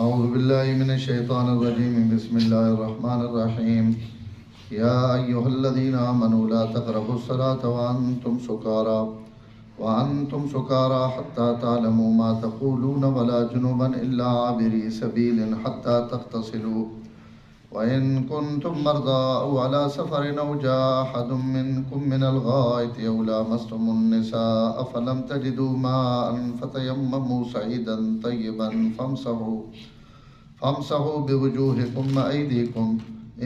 اعوذ باللہ من الشیطان الرجیم بسم اللہ الرحمن الرحیم یا ایہا الذین آمنوا لا تقربوا الصلاة وانتم سکارى حتى تعلموا ما تقولون ولا جنبا الا عابري سبیل حتى تغتسلوا وإن كنتم مرضى أو على سفر أو جاء أحد منكم من الغائط أو لامستم النساء فلم تجدوا ماء فتيمموا صعيدا طيبا فامسحوا بوجوهكم وأيديكم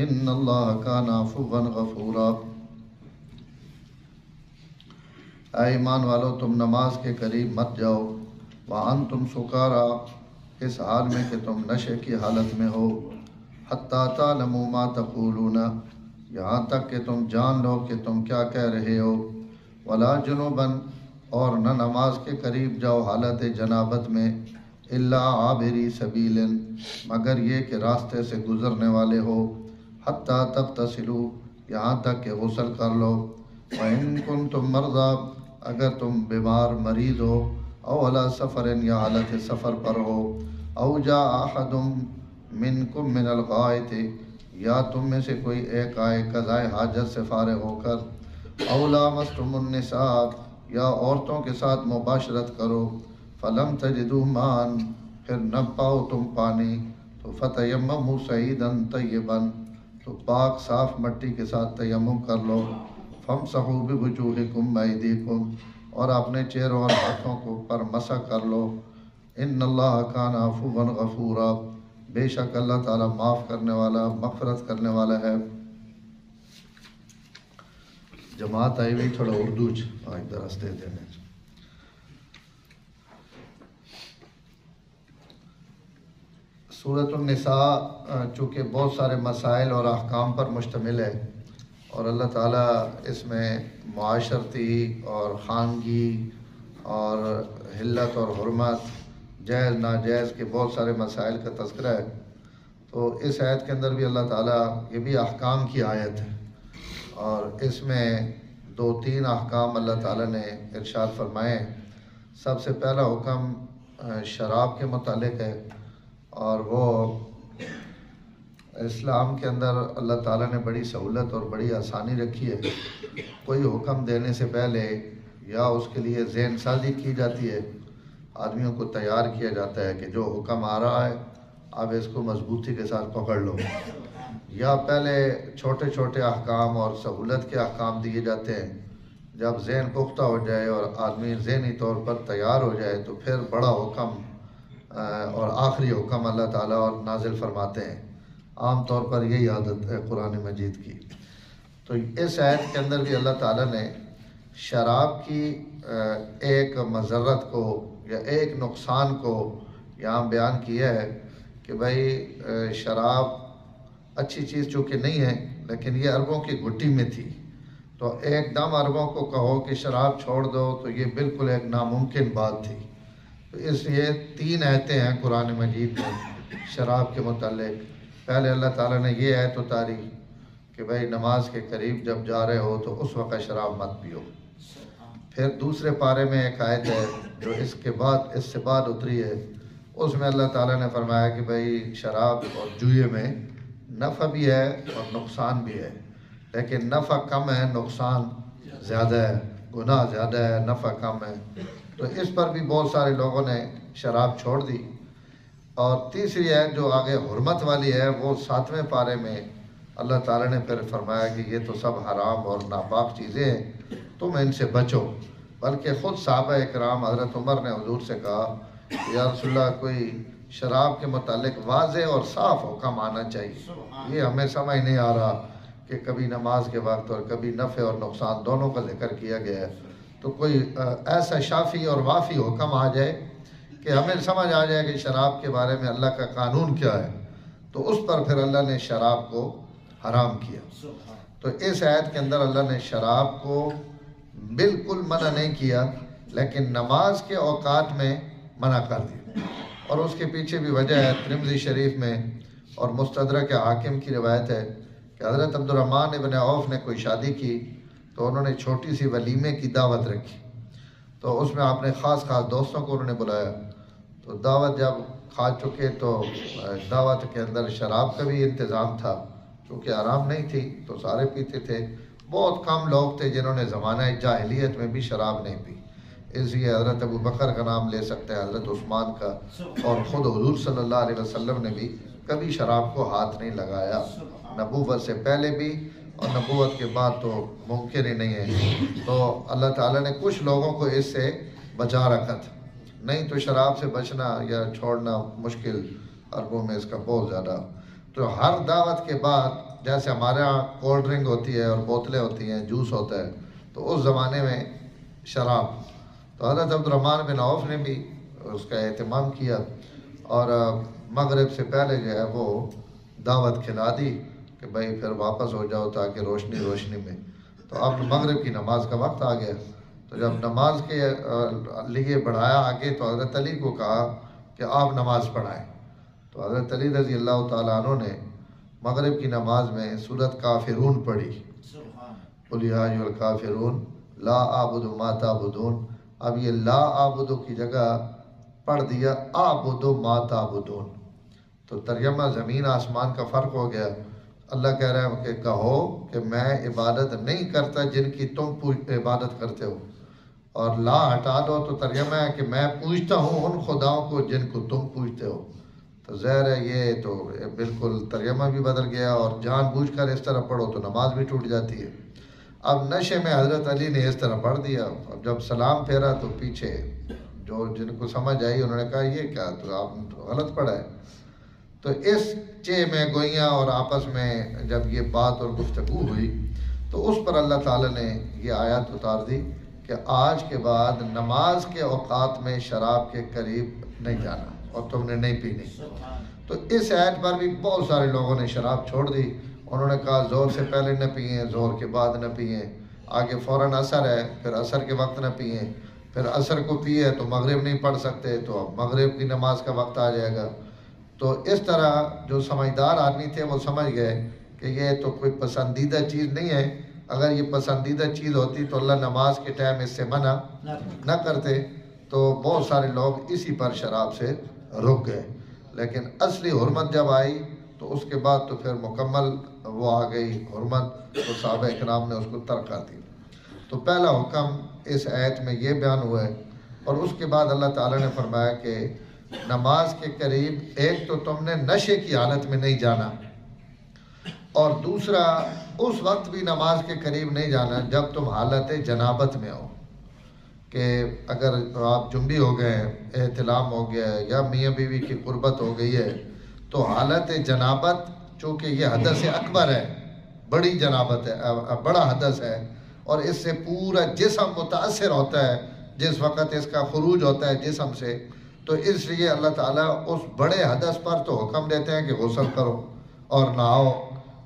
إن الله كان عفوا غفورا۔ اے ایمان والو، تم نماز کے قریب مت جاؤ وأنتم سکارى، اس حال میں کہ تم نشے کی حالت میں ہو، حتیٰ تعلموا ما تقولون، یہاں تک کہ تم جان لو کہ تم کیا کہہ رہے ہو، ولا جنوبا، اور نہ نماز کے قریب جاؤ حالت جنابت میں، الا عابری سبیل، مگر یہ کہ راستے سے گزرنے والے ہو، حتیٰ تغتسلوا، یہاں تک کہ غسل کر لو، وإن کنتم مرضی، اگر تم بیمار مریض ہو، او علی سفر، یا حالت سفر پر ہو، او جاء احد منکم من الغائط، یا تم میں سے کوئی ایک آئے قضائے حاجت سے فارغ ہو کر، او لامستم النساء، یا عورتوں کے ساتھ مباشرت کرو، فلم تجدوا ماء، پھر نہ پاؤ تم پانی، تو فتیمموا صعیدا طیبا، تو پاک صاف مٹی کے ساتھ تیمم کر لو، فامسحوا بوجوہکم وایدیکم، اور اپنے چہروں اور ہاتھوں کو پر مسح کر لو، ان اللہ کان عفوا غفورا، بے شک اللہ تعالیٰ معاف کرنے والا، مغفرت کرنے والا ہے۔ جماعت آئی ہوئی، تھوڑا اردو آج درس دے دینے۔ سورۃ النساء چونکہ بہت سارے مسائل اور احکام پر مشتمل ہے، اور اللہ تعالیٰ اس میں معاشرتی اور خانگی اور حلت اور حرمت، جائز ناجائز کے بہت سارے مسائل کا تذکرہ ہے، تو اس آیت کے اندر بھی اللہ تعالیٰ، یہ بھی احکام کی آیت ہے، اور اس میں 2-3 احکام اللہ تعالیٰ نے ارشاد فرمائے۔ سب سے پہلا حکم شراب کے متعلق ہے، اور وہ اسلام کے اندر اللہ تعالیٰ نے بڑی سہولت اور بڑی آسانی رکھی ہے۔ کوئی حکم دینے سے پہلے یا اس کے لیے ذہن سازی کی جاتی ہے، آدمیوں کو تیار کیا جاتا ہے کہ جو حکم آ رہا ہے اب اس کو مضبوطی کے ساتھ پکڑ لو، یا پہلے چھوٹے چھوٹے احکام اور سہولت کے احکام دیے جاتے ہیں، جب ذہن پختہ ہو جائے اور آدمی ذہنی طور پر تیار ہو جائے تو پھر بڑا حکم اور آخری حکم اللہ تعالیٰ اور نازل فرماتے ہیں۔ عام طور پر یہی عادت ہے قرآن مجید کی۔ تو اس آیت کے اندر بھی اللہ تعالیٰ نے شراب کی ایک مضرت کو یا ایک نقصان کو یہاں بیان کیا ہے کہ بھائی شراب اچھی چیز چونکہ نہیں ہے، لیکن یہ عربوں کی گھٹی میں تھی، تو ایک دم عربوں کو کہو کہ شراب چھوڑ دو تو یہ بالکل ایک ناممکن بات تھی۔ تو اس لیے 3 آیتیں ہیں قرآن مجید میں شراب کے متعلق۔ پہلے اللہ تعالیٰ نے یہ آیت اتاری کہ بھائی نماز کے قریب جب جا رہے ہو تو اس وقت شراب مت پیو۔ پھر دوسرے پارے میں ایک آیت ہے جو اس سے بعد اتری ہے، اس میں اللہ تعالیٰ نے فرمایا کہ بھائی شراب اور جوئے میں نفع بھی ہے اور نقصان بھی ہے، لیکن نفع کم ہے، نقصان زیادہ ہے، گناہ زیادہ ہے، نفع کم ہے۔ تو اس پر بھی بہت سارے لوگوں نے شراب چھوڑ دی۔ اور تیسری آیت جو آگے حرمت والی ہے، وہ 7ویں پارے میں اللہ تعالیٰ نے پھر فرمایا کہ یہ تو سب حرام اور ناپاک چیزیں ہیں، تم ان سے بچو۔ بلکہ خود صحابہ اکرام حضرت عمر نے حضور سے کہا کہ یا رسول اللہ کوئی شراب کے متعلق واضح اور صاف حکم آنا چاہیے، یہ ہمیں سمجھ نہیں آ رہا کہ کبھی نماز کے وقت اور کبھی نفع اور نقصان دونوں کا ذکر کیا گیا ہے، تو کوئی ایسا شافی اور وافی حکم آ جائے کہ ہمیں سمجھ آ جائے کہ شراب کے بارے میں اللہ کا قانون کیا ہے، تو اس پر پھر اللہ نے شراب کو حرام کیا۔ تو اس آیت کے اندر اللہ نے شراب کو بالکل منع نہیں کیا، لیکن نماز کے اوقات میں منع کر دیا، اور اس کے پیچھے بھی وجہ ہے۔ ترمذی شریف میں اور مستدرک حاکم کی روایت ہے کہ حضرت عبد الرحمن ابن عوف نے کوئی شادی کی تو انہوں نے چھوٹی سی ولیمے کی دعوت رکھی، تو اس میں آپ نے خاص دوستوں کو انہوں نے بلایا، تو دعوت جب کھا چکے تو دعوت کے اندر شراب کا بھی انتظام تھا، چونکہ آرام نہیں تھی تو سارے پیتے تھے۔ بہت کم لوگ تھے جنہوں نے زمانہ جاہلیت میں بھی شراب نہیں پی، اس لیے حضرت ابو بکر کا نام لے سکتے ہیں، حضرت عثمان کا، اور خود حضور صلی اللہ علیہ وسلم نے بھی کبھی شراب کو ہاتھ نہیں لگایا، نبوت سے پہلے بھی اور نبوت کے بعد تو ممکن ہی نہیں ہے۔ تو اللہ تعالیٰ نے کچھ لوگوں کو اس سے بچا رکھا تھا، نہیں تو شراب سے بچنا یا چھوڑنا مشکل، عربوں میں اس کا بہت زیادہ۔ تو ہر دعوت کے بعد جیسے ہمارے یہاں کولڈ ڈرنک ہوتی ہے اور بوتلیں ہوتی ہیں، جوس ہوتا ہے، تو اس زمانے میں شراب، تو حضرت عبد الرحمن بن عوف نے بھی اس کا اہتمام کیا اور مغرب سے پہلے جو ہے وہ دعوت کھلا دی کہ بھائی پھر واپس ہو جاؤ تاکہ روشنی میں۔ تو اب مغرب کی نماز کا وقت آ گیا، تو جب نماز کے لیے بڑھایا آگے تو حضرت علی کو کہا کہ آپ نماز پڑھائیں، تو حضرت علی رضی اللہ تعالیٰ عنہ نے مغرب کی نماز میں سورۃ کافرون پڑھی، قل یا ایھا الکافرون لا اعبد ما تعبدون۔ اب یہ لا اعبد کی جگہ پڑھ دیا اعبد ما تعبدون، تو ترجمہ زمین آسمان کا فرق ہو گیا۔ اللہ کہہ رہا ہے کہ کہو کہ میں عبادت نہیں کرتا جن کی تم عبادت کرتے ہو، اور لا ہٹا دو تو ترجمہ ہے کہ میں پوجتا ہوں ان خداؤں کو جن کو تم پوجتے ہو۔ تو ظاہر ہے یہ تو بالکل ترجمہ بھی بدل گیا، اور جان بوجھ کر اس طرح پڑھو تو نماز بھی ٹوٹ جاتی ہے۔ اب نشے میں حضرت علی نے اس طرح پڑھ دیا، اب جب سلام پھیرا تو پیچھے جن کو سمجھ آئی انہوں نے کہا یہ کیا، تو آپ نے غلط پڑھا ہے۔ تو اس میں گوئیاں اور آپس میں جب یہ بات اور گفتگو ہوئی تو اس پر اللہ تعالیٰ نے یہ آیت اتار دی کہ آج کے بعد نماز کے اوقات میں شراب کے قریب نہیں جانا اور تم نے نہیں پینی۔ تو اس آیت پر بھی بہت سارے لوگوں نے شراب چھوڑ دی، انہوں نے کہا زور سے پہلے نہ پئیں، زور کے بعد نہ پئیں، آگے فوراً عصر ہے پھر عصر کے وقت نہ پئیں، پھر عصر کو پیے تو مغرب نہیں پڑھ سکتے تو اب مغرب کی نماز کا وقت آ جائے گا۔ تو اس طرح جو سمجھدار آدمی تھے وہ سمجھ گئے کہ یہ تو کوئی پسندیدہ چیز نہیں ہے، اگر یہ پسندیدہ چیز ہوتی تو اللہ نماز کے ٹائم اس سے منع نہ کرتے، تو بہت سارے لوگ اسی پر شراب سے رک گئے۔ لیکن اصلی حرمت جب آئی تو اس کے بعد تو پھر مکمل وہ آ گئی حرمت، تو صحابہ اکرام نے اس کو ترک کر دی۔ تو پہلا حکم اس آیت میں یہ بیان ہوا ہے، اور اس کے بعد اللہ تعالیٰ نے فرمایا کہ نماز کے قریب ایک تو تم نے نشے کی حالت میں نہیں جانا، اور دوسرا اس وقت بھی نماز کے قریب نہیں جانا جب تم حالت جنابت میں ہو، کہ اگر آپ جنبی ہو گئے ہیں، احتلام ہو گیا ہے یا میاں بیوی کی قربت ہو گئی ہے، تو حالت جنابت چونکہ یہ حدث اکبر ہے، بڑی جنابت ہے، بڑا حدث ہے، اور اس سے پورا جسم متاثر ہوتا ہے جس وقت اس کا خروج ہوتا ہے جسم سے، تو اس لیے اللہ تعالیٰ اس بڑے حدث پر تو حکم دیتے ہیں کہ غسل کرو اور نہاؤ،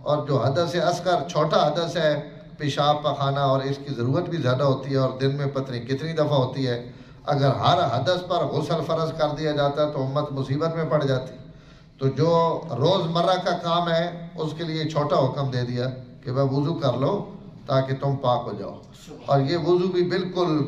اور جو حدث اصغر چھوٹا حدث ہے، پیشاب پخانہ، اور اس کی ضرورت بھی زیادہ ہوتی ہے اور دن میں پتہ نہیں کتنی دفعہ ہوتی ہے، اگر ہر حدث پر غسل فرض کر دیا جاتا تو امت مصیبت میں پڑ جاتی۔ تو جو روزمرہ کا کام ہے اس کے لیے چھوٹا حکم دے دیا کہ بھائی وضو کر لو تاکہ تم پاک ہو جاؤ، اور یہ وضو بھی بالکل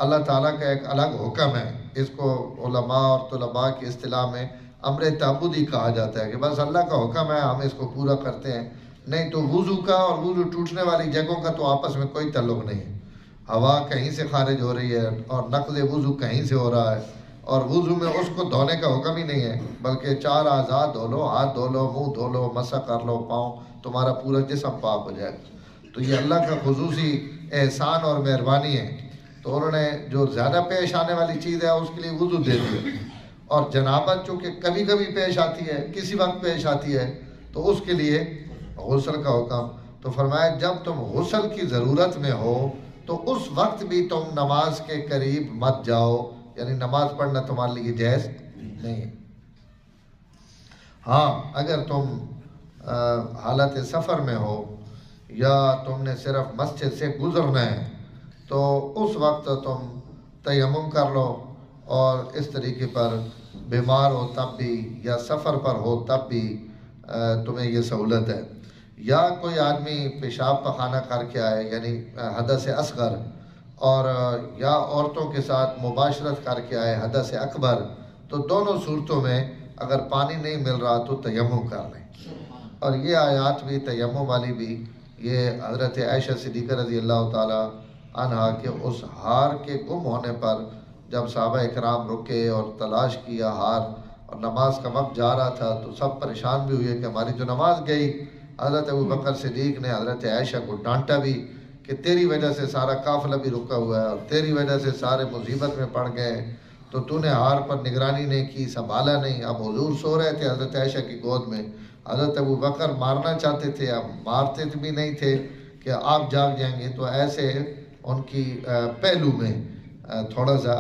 اللہ تعالیٰ کا ایک الگ حکم ہے، اس کو علماء اور طلباء کی اصطلاح میں امر تعبدی کہا جاتا ہے کہ بس اللہ کا حکم ہے ہم اس کو پورا کرتے ہیں، نہیں تو وضو کا اور وضو ٹوٹنے والی جگہوں کا تو آپس میں کوئی تعلق نہیں ہے، ہوا کہیں سے خارج ہو رہی ہے اور نقض وضو کہیں سے ہو رہا ہے، اور وضو میں اس کو دھونے کا حکم ہی نہیں ہے، بلکہ 4 اعضاء دھو لو، ہاتھ دھو لو، منہ دھو لو، مسح کر لو پاؤں، تمہارا پورا جسم پاک ہو جائے گا۔ تو یہ اللہ کا خصوصی احسان اور مہربانی ہے، تو انہوں نے جو زیادہ پیش آنے والی چیز ہے اس کے لیے وضو دے دیا، اور جنابت چونکہ کبھی کبھی پیش آتی ہے، کسی وقت پیش آتی ہے، تو اس کے لیے غسل کا حکم۔ تو فرمایا جب تم غسل کی ضرورت میں ہو تو اس وقت بھی تم نماز کے قریب مت جاؤ، یعنی نماز پڑھنا تمہارے لیے جائز نہیں ہے۔ ہاں اگر تم حالت سفر میں ہو یا تم نے صرف مسجد سے گزرنا ہے تو اس وقت تم تیمم کر لو، اور اس طریقے پر بیمار ہو تب بھی یا سفر پر ہو تب بھی تمہیں یہ سہولت ہے۔ یا کوئی آدمی پیشاب پخانہ کر کے آئے یعنی حدث اصغر، اور یا عورتوں کے ساتھ مباشرت کر کے آئے حدث اکبر، تو دونوں صورتوں میں اگر پانی نہیں مل رہا تو تیمم کر لیں۔ اور یہ آیات بھی تیمم والی بھی یہ حضرت عائشہ صدیقہ رضی اللہ تعالی عنہا کے اس ہار کے گم ہونے پر جب صحابہ اکرام رکے اور تلاش کیا ہار، اور نماز کا وقت جا رہا تھا تو سب پریشان بھی ہوئے کہ ہماری جو نماز گئی۔ حضرت ابوبکر صدیق نے حضرت عائشہ کو ڈانٹا بھی کہ تیری وجہ سے سارا قافلہ بھی رکا ہوا ہے اور تیری وجہ سے سارے مصیبت میں پڑ گئے، تو تو نے ہار پر نگرانی نہیں کی، سنبھالا نہیں۔ اب حضور سو رہے تھے حضرت عائشہ کی گود میں، حضرت ابوبکر مارنا چاہتے تھے، اب مارتے بھی نہیں تھے کہ آپ جاگ جائیں گے، تو ایسے ان کی پہلو میں تھوڑا سا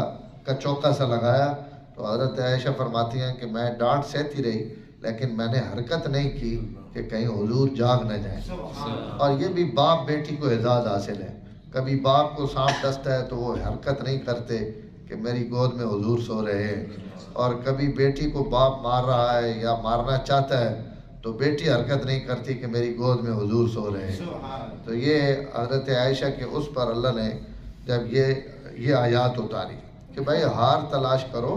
کچوکا سا لگایا۔ تو حضرت عائشہ فرماتی ہیں کہ میں ڈانٹ سہتی رہی لیکن میں نے حرکت نہیں کی کہ کہیں حضور جاگ نہ جائیں۔ اور یہ بھی باپ بیٹی کو اعزاز حاصل ہے، کبھی باپ کو سانپ ڈستا ہے تو وہ حرکت نہیں کرتے کہ میری گود میں حضور سو رہے ہیں، اور کبھی بیٹی کو باپ مار رہا ہے یا مارنا چاہتا ہے تو بیٹی حرکت نہیں کرتی کہ میری گود میں حضور سو رہے ہیں۔ تو یہ حضرت عائشہ کے اس پر اللہ نے جب یہ آیات اتاری کہ بھائی ہار تلاش کرو،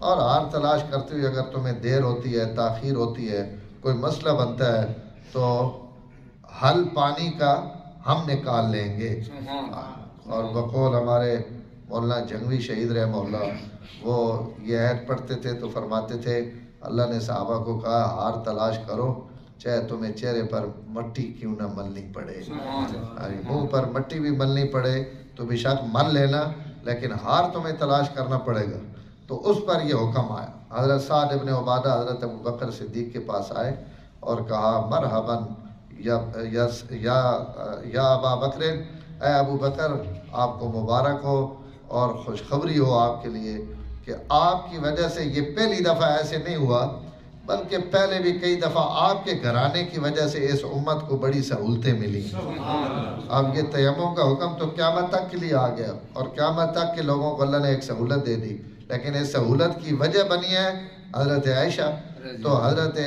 اور ہار تلاش کرتے ہوئے اگر تمہیں دیر ہوتی ہے، تاخیر ہوتی ہے، کوئی مسئلہ بنتا ہے تو حل پانی کا ہم نکال لیں گے۔ اور بقول ہمارے مولانا جنگوی شہید رحمہ اللہ، وہ یہ عہد پڑھتے تھے تو فرماتے تھے اللہ نے صحابہ کو کہا ہار تلاش کرو چاہے تمہیں چہرے پر مٹی کیوں نہ ملنی پڑے، منہ پر مٹی بھی ملنی پڑے تو بے شک مل لینا، لیکن ہار تمہیں تلاش کرنا پڑے گا۔ تو اس پر یہ حکم آیا۔ حضرت سعد ابن عبادہ حضرت ابوبکر صدیق کے پاس آئے اور کہا مرحباً یا ابا بکر، اے ابو بکر آپ کو مبارک ہو اور خوشخبری ہو آپ کے لیے کہ آپ کی وجہ سے یہ پہلی دفعہ ایسے نہیں ہوا بلکہ پہلے بھی کئی دفعہ آپ کے گھرانے کی وجہ سے اس امت کو بڑی سہولتیں ملی۔ اب یہ تیمم کا حکم تو قیامت تک کے لیے آ گیا اور قیامت تک کے لوگوں کو اللہ نے ایک سہولت دے دی، لیکن اس سہولت کی وجہ بنی ہے حضرت عائشہ۔ تو حضرت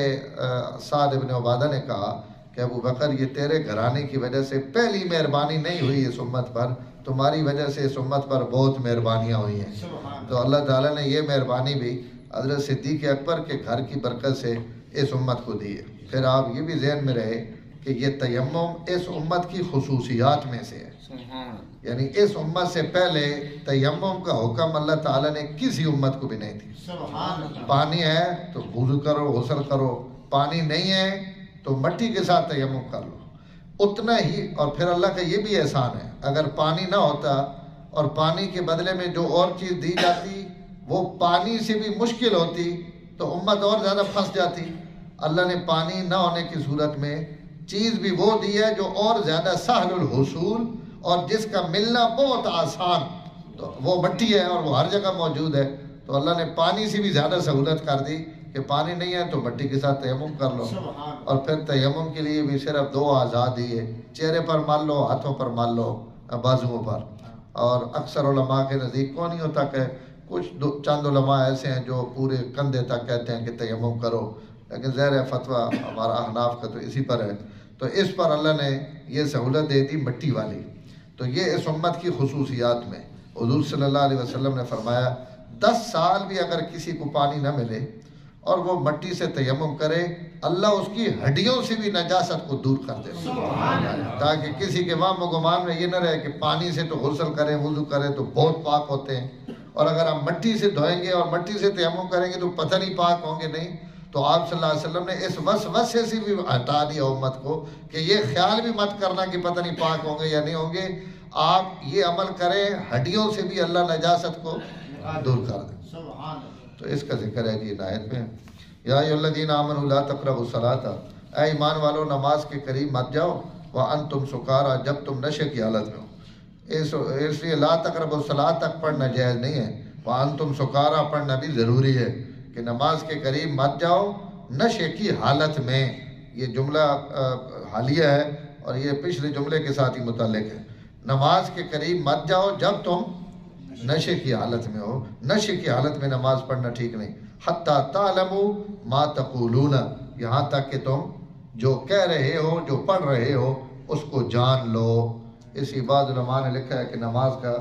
سعد ابن عبادہ نے کہا کہ ابو بکر یہ تیرے گھرانے کی وجہ سے پہلی مہربانی نہیں ہوئی اس امت پر، تمہاری وجہ سے اس امت پر بہت مہربانیاں ہوئی ہیں۔ تو اللہ تعالیٰ نے یہ مہربانی بھی حضرت صدیق اکبر کے گھر کی برکت سے اس امت کو دی ہے۔ پھر آپ یہ بھی ذہن میں رہے کہ یہ تیمم اس امت کی خصوصیات میں سے ہے، یعنی اس امت سے پہلے تیمم کا حکم اللہ تعالیٰ نے کسی امت کو بھی نہیں دی۔ پانی ہے تو وضو کرو، غسل کرو، پانی نہیں ہے تو مٹی کے ساتھ تیمم کر لو، اتنا ہی۔ اور پھر اللہ کا یہ بھی احسان ہے، اگر پانی نہ ہوتا اور پانی کے بدلے میں جو اور چیز دی جاتی وہ پانی سے بھی مشکل ہوتی تو امت اور زیادہ پھنس جاتی۔ اللہ نے پانی نہ ہونے کی صورت میں چیز بھی وہ دی ہے جو اور زیادہ سہل الحصول اور جس کا ملنا بہت آسان، تو وہ مٹی ہے اور وہ ہر جگہ موجود ہے۔ تو اللہ نے پانی سے بھی زیادہ سہولت کر دی کہ پانی نہیں ہے تو مٹی کے ساتھ تیمم کر لو۔ اور پھر تیمم کے لیے بھی صرف دو اعضاء دیے، چہرے پر مال لو، ہاتھوں پر مال لو، بازوؤں پر۔ اور اکثر علماء کے نزدیک کونیوں تک ہے، کچھ چند علماء ایسے ہیں جو پورے کندھے تک کہتے ہیں کہ تیمم کرو، لیکن ظاہر فتویٰ ہمارا احناف کا تو اسی پر ہے۔ تو اس پر اللہ نے یہ سہولت دے دی مٹی والی۔ تو یہ اس امت کی خصوصیات میں حضور صلی اللہ علیہ وسلم نے فرمایا 10 سال بھی اگر کسی کو پانی نہ ملے اور وہ مٹی سے تیمم کرے، اللہ اس کی ہڈیوں سے بھی نجاست کو دور کر دے، تاکہ کسی کے وہم و گمان میں یہ نہ رہے کہ پانی سے تو غسل کریں، وضو کریں تو بہت پاک ہوتے ہیں، اور اگر ہم مٹی سے دھوئیں گے اور مٹی سے تیمم کریں گے تو پتہ نہیں پاک ہوں گے۔ نہیں، تو آپ صلی اللہ علیہ وسلم نے اس وسوسے سے بھی ہٹا دیا امت کو کہ یہ خیال بھی مت کرنا کہ پتہ نہیں پاک ہوں گے یا نہیں ہوں گے، آپ یہ عمل کریں، ہڈیوں سے بھی اللہ نجاست کو دور کر دے۔ تو اس کا ذکر ہے جی آیت میں، یا ایھا الذین آمنوا لا تقربوا الصلاۃ، اے ایمان والو نماز کے قریب مت جاؤ، وانتم سکارا، جب تم نشے کی حالت میں ہو۔ اس لیے لا تقربوا الصلاۃ تک پڑھنا جائز نہیں ہے، وانتم سکارا پڑھنا بھی ضروری ہے کہ نماز کے قریب مت جاؤ نشے کی حالت میں۔ یہ جملہ حالیہ ہے اور یہ پچھلے جملے کے ساتھ ہی متعلق ہے۔ نماز کے قریب مت جاؤ جب تم نشے کی حالت میں ہو، نشے کی حالت میں نماز پڑھنا ٹھیک نہیں۔ حتیٰ تعلموا ما تقولون، یہاں تک کہ تم جو کہہ رہے ہو، جو پڑھ رہے ہو اس کو جان لو۔ اسی بعد علماء نے لکھا ہے کہ نماز کا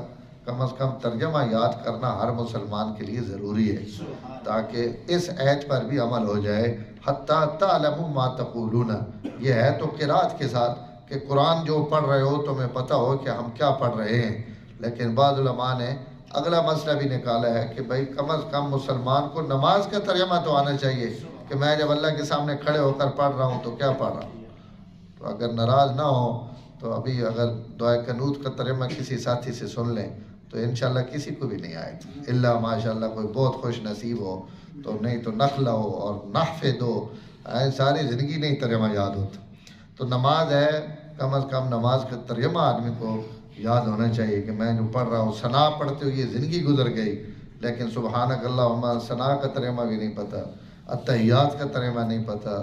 کم از کم ترجمہ یاد کرنا ہر مسلمان کے لیے ضروری ہے، تاکہ اس آیت پر بھی عمل ہو جائے۔ حتیٰ تعلموا ما تقولون، یہ ہے تو قرات کے ساتھ کہ قرآن جو پڑھ رہے ہو تمہیں پتہ ہو کہ ہم کیا پڑھ رہے ہیں۔ لیکن بعض علماء نے اگلا مسئلہ بھی نکالا ہے کہ بھائی کم از کم مسلمان کو نماز کا ترجمہ تو آنا چاہیے کہ میں جب اللہ کے سامنے کھڑے ہو کر پڑھ رہا ہوں تو کیا پڑھ رہا ہوں۔ تو اگر ناراض نہ ہو تو ابھی اگر دعائے قنوت کا ترجمہ کسی ساتھی سے سن لیں تو انشاءاللہ کسی کو بھی نہیں آئے گا، اللہ ماشاءاللہ کوئی بہت خوش نصیب ہو، تو نہیں تو نخلا ہو اور نحفظ ہو، ساری زندگی نہیں ترجمہ یاد ہوتا۔ تو نماز ہے، کم از کم نماز کا ترجمہ آدمی کو یاد ہونا چاہیے کہ میں جو پڑھ رہا ہوں، ثنا پڑھتے ہوئے یہ زندگی گزر گئی، لیکن سبحانک اللہم ثنا کا ترجمہ بھی نہیں پتہ، اتحیات کا ترجمہ نہیں پتہ،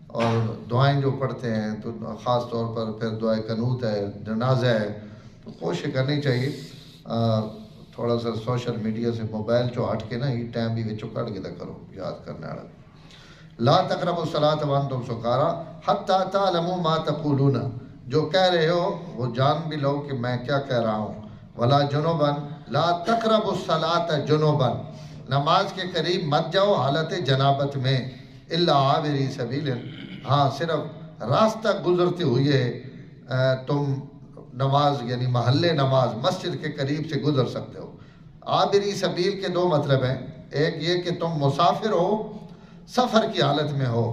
اور دعائیں جو پڑھتے ہیں تو خاص طور پر پھر دعائے قنوت ہے، جنازہ ہے، تو کوشش کرنی چاہیے تھوڑا سا سوشل میڈیا سے موبائل چو ہٹ کے نا یہ ٹائم بھی وچوں کٹ کے کرو یاد کرنے والا۔ لا تقربوا الصلاۃ وانتم سکارا حتی تعلموا ما تقولون، جو کہہ رہے ہو وہ جان بھی لو کہ میں کیا کہہ رہا ہوں۔ ولا جنوبا، لا تقربوا الصلاۃ جنوبا، نماز کے قریب مت جاؤ حالت جنابت میں، الا عابری سبیل، ہاں صرف راستہ گزرتے ہوئے تم نماز یعنی محل نماز مسجد کے قریب سے گزر سکتے ہو۔ عابری سبیل کے دو مطلب ہیں، ایک یہ کہ تم مسافر ہو، سفر کی حالت میں ہو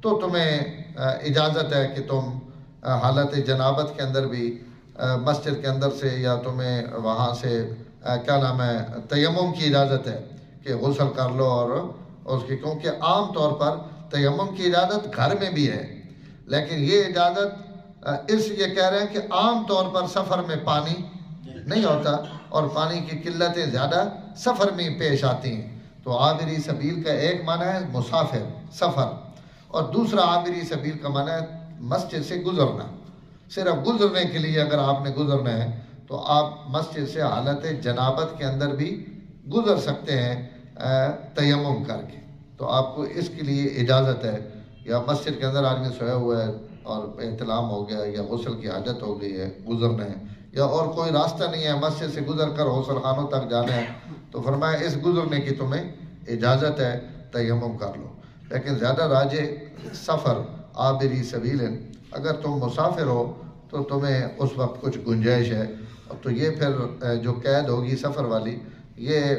تو تمہیں اجازت ہے کہ تم حالت جنابت کے اندر بھی مسجد کے اندر سے، یا تمہیں وہاں سے کیا نام ہے تیمم کی اجازت ہے کہ غسل کر لو، اور اس کی کیونکہ عام طور پر تیمم کی اجازت گھر میں بھی ہے، لیکن یہ اجازت اس لیے کہہ رہے ہیں کہ عام طور پر سفر میں پانی نہیں ہوتا اور پانی کی قلتیں زیادہ سفر میں پیش آتی ہیں۔ تو عابری سبیل کا ایک معنی ہے مسافر سفر، اور دوسرا عابری سبیل کا معنی ہے مسجد سے گزرنا۔ صرف گزرنے کے لیے اگر آپ نے گزرنا ہے تو آپ مسجد سے حالت جنابت کے اندر بھی گزر سکتے ہیں تیمم کر کے، تو آپ کو اس کے لیے اجازت ہے۔ یا مسجد کے اندر آدمی سویا ہوا ہے اور احتلام ہو گیا یا غسل کی حاجت ہو گئی ہے، گزرنا ہے، یا اور کوئی راستہ نہیں ہے مسجد سے گزر کر غسل خانوں تک جانا ہے، تو فرمایا اس گزرنے کی تمہیں اجازت ہے، تیمم کر لو۔ لیکن زیادہ راجح سفر عابری سبیل، اگر تم مسافر ہو تو تمہیں اس وقت کچھ گنجائش ہے، تو یہ پھر جو قید ہوگی سفر والی، یہ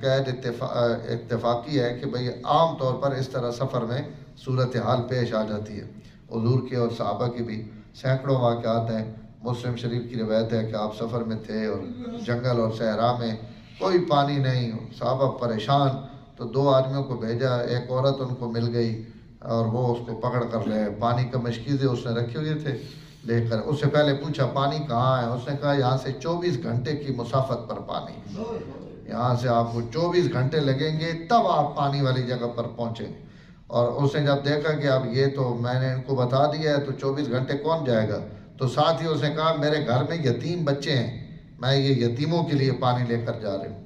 قید اتفاقی ہے کہ بھئی عام طور پر اس طرح سفر میں صورتحال پیش آ جاتی ہے۔ حضور کے اور صحابہ کی بھی سینکڑوں واقعات ہیں، مسلم شریف کی روایت ہے کہ آپ سفر میں تھے اور جنگل اور صحرا میں کوئی پانی نہیں، صحابہ پریشان، تو دو آدمیوں کو بھیجا، ایک عورت ان کو مل گئی اور وہ اس کو پکڑ کر لے، پانی کا مشکیزیں اس نے رکھے ہوئے تھے لے کر، اس سے پہلے پوچھا پانی کہاں ہے، اس نے کہا یہاں سے 24 گھنٹے کی مسافت پر پانی، یہاں سے آپ کو 24 گھنٹے لگیں گے تب آپ پانی والی جگہ پر پہنچیں گے۔ اور اس نے جب دیکھا کہ اب یہ تو میں نے ان کو بتا دیا ہے تو 24 گھنٹے کون جائے گا، تو ساتھ ہی اس نے کہا میرے گھر میں یتیم بچے ہیں، میں یہ یتیموں کے لیے پانی لے کر جا رہے ہوں۔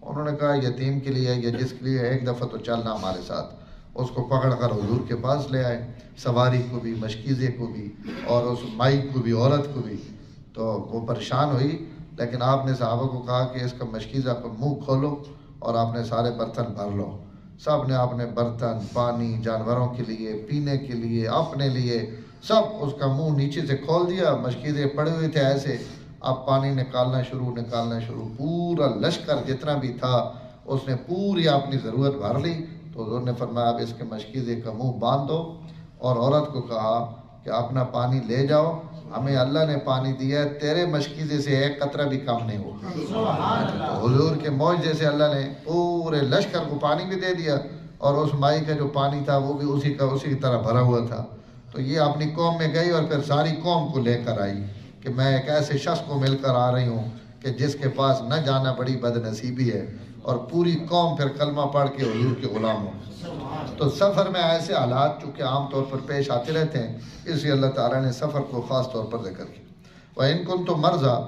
انہوں نے کہا یتیم کے لیے یا جس کے لیے ایک دفعہ تو چلنا ہمارے ساتھ۔ اس کو پکڑ کر حضور کے پاس لے آئے، سواری کو بھی، مشکیزے کو بھی، اور اس مائی کو بھی، عورت کو بھی، تو وہ پریشان ہوئی، لیکن آپ نے صحابہ کو کہا کہ اس کا مشکیزہ کو منہ کھولو اور آپ نے سارے برتن بھر لو۔ سب نے اپنے برتن، پانی، جانوروں کے لیے، پینے کے لیے، اپنے لیے، سب اس کا منہ نیچے سے کھول دیا، مشکیزیں پڑے ہوئے تھے ایسے، اب پانی نکالنا شروع، پورا لشکر جتنا بھی تھا اس نے پوری اپنی ضرورت بھر لی۔ تو حضور نے فرمایا اب اس کے مشکیزے کا منہ باندھ دو، اور عورت کو کہا کہ اپنا پانی لے جاؤ، ہمیں اللہ نے پانی دیا ہے، تیرے مشکیزے سے ایک قطرہ بھی کم نہیں ہوگا۔ تو حضور کے معجزے سے اللہ نے پورے لشکر کو پانی بھی دے دیا، اور اس مائی کا جو پانی تھا وہ بھی اسی کی طرح بھرا ہوا تھا۔ تو یہ اپنی قوم میں گئی اور پھر ساری قوم کو لے کر آئی کہ میں ایک ایسے شخص کو مل کر آ رہی ہوں کہ جس کے پاس نہ جانا بڑی بد نصیبی ہے، اور پوری قوم پھر کلمہ پڑھ کے حضور کے غلام ہو۔ تو سفر میں ایسے حالات چونکہ عام طور پر پیش آتے رہتے ہیں، اس لیے اللہ تعالیٰ نے سفر کو خاص طور پر ذکر کیا۔ وَإِن كُنتُم مَرْضَىٰ،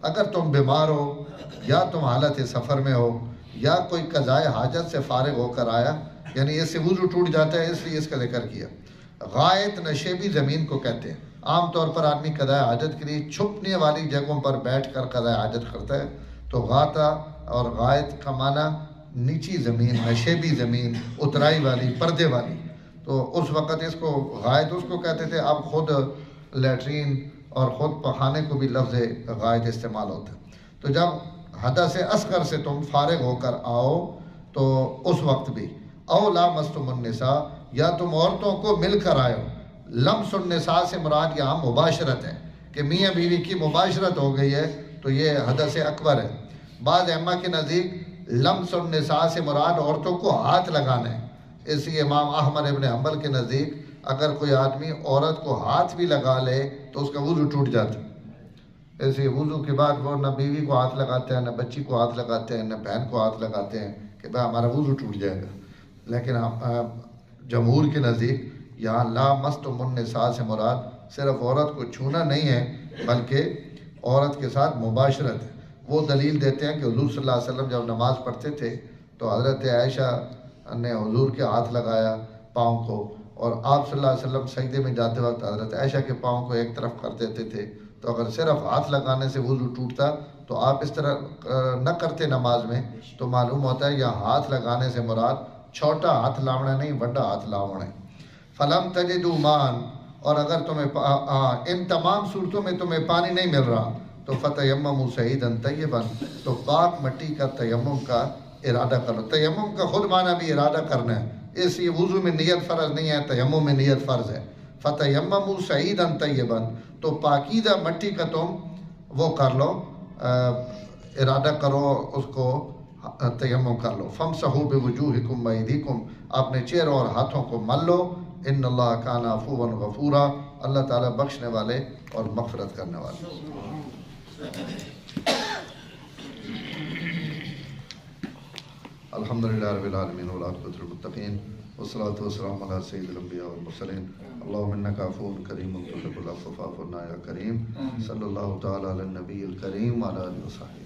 اگر تم بیمار ہو یا تم حالت سفر میں ہو یا کوئی قضائے حاجت سے فارغ ہو کر آیا، یعنی اس سے وضو ٹوٹ جاتا ہے اس لیے اس کا ذکر کیا۔ غائط نشیبی زمین کو کہتے ہیں، عام طور پر آدمی قضائے حاجت کے لیے چھپنے والی جگہوں پر بیٹھ کر قضائے حاجت کرتا ہے، تو غاتا اور غائط کا معنی نیچی زمین، نشیبی زمین، اترائی والی، پردے والی. تو اس وقت اس کو غائط اس کو کہتے تھے. اب خود لیٹرین اور خود پخانے کو بھی لفظ غائط استعمال ہوتا ہے. تو جب حدث اصغر سے تم فارغ ہو کر آؤ تو اس وقت بھی او لامستم النساء، یا تم عورتوں کو مل کر آئے ہو. لمس النساء سے مراد یہاں مباشرت ہے کہ میاں بیوی کی مباشرت ہو گئی ہے تو یہ حدث اکبر ہے. بعض ائمہ کے نزدیک لمس النساء سے مراد عورتوں کو ہاتھ لگانا ہے. اس لیے امام احمد ابن حنبل کے نزدیک اگر کوئی آدمی عورت کو ہاتھ بھی لگا لے تو اس کا وضو ٹوٹ جاتا ہے. ایسے وضو کے بعد وہ نہ بیوی کو ہاتھ لگاتے ہیں، نہ بچی کو ہاتھ لگاتے ہیں، نہ بہن کو ہاتھ لگاتے ہیں کہ بھائی ہمارا وضو ٹوٹ جائے گا. لیکن جمہور کے نزدیک یہاں لا مستم النساء سے مراد صرف عورت کو چھونا نہیں ہے بلکہ عورت کے ساتھ مباشرت ہے. وہ دلیل دیتے ہیں کہ حضور صلی اللہ علیہ وسلم جب نماز پڑھتے تھے تو حضرت عائشہ نے حضور کے ہاتھ لگایا پاؤں کو، اور آپ صلی اللہ علیہ وسلم سجدے میں جاتے وقت حضرت عائشہ کے پاؤں کو ایک طرف کر دیتے تھے. تو اگر صرف ہاتھ لگانے سے وضو ٹوٹتا تو آپ اس طرح نہ کرتے نماز میں. تو معلوم ہوتا ہے یہاں ہاتھ لگانے سے مراد چھوٹا ہاتھ لاؤنا نہیں، بڑا ہاتھ لاؤنا ہے. فلم تجدوا ماء، اور اگر تمہیں ان تمام صورتوں میں تمہیں پانی نہیں مل رہا تو فتیمموا صعیدا طیبا، تو پاک مٹی کا تیمم کا ارادہ کرو. تیمم کا خود معنی بھی ارادہ کرنا ہے، اس لیے وضو میں نیت فرض نہیں ہے، تیمم میں نیت فرض ہے. فتیمموا صعیدا طیبا، تو پاکیزہ مٹی کا تم وہ کر لو، ارادہ کرو، اس کو تیمم کر لو. فامسحوا بوجوہکم وایدیکم، اپنے چہروں اور ہاتھوں کو مل لو. ان اللہ کان عفوا غفورا، اللہ تعالیٰ بخشنے والے اور مغفرت کرنے والے. الحمدللہ رب العالمین والعاقبۃ للمتقین والصلاۃ والسلام علی سید الانبیاء والمرسلین. اللہم انک عفو کریم تحب العفو فاعف عنا یا کریم. صلی اللہ تعالی علی النبی الکریم وعلی آلہ وصحبہ.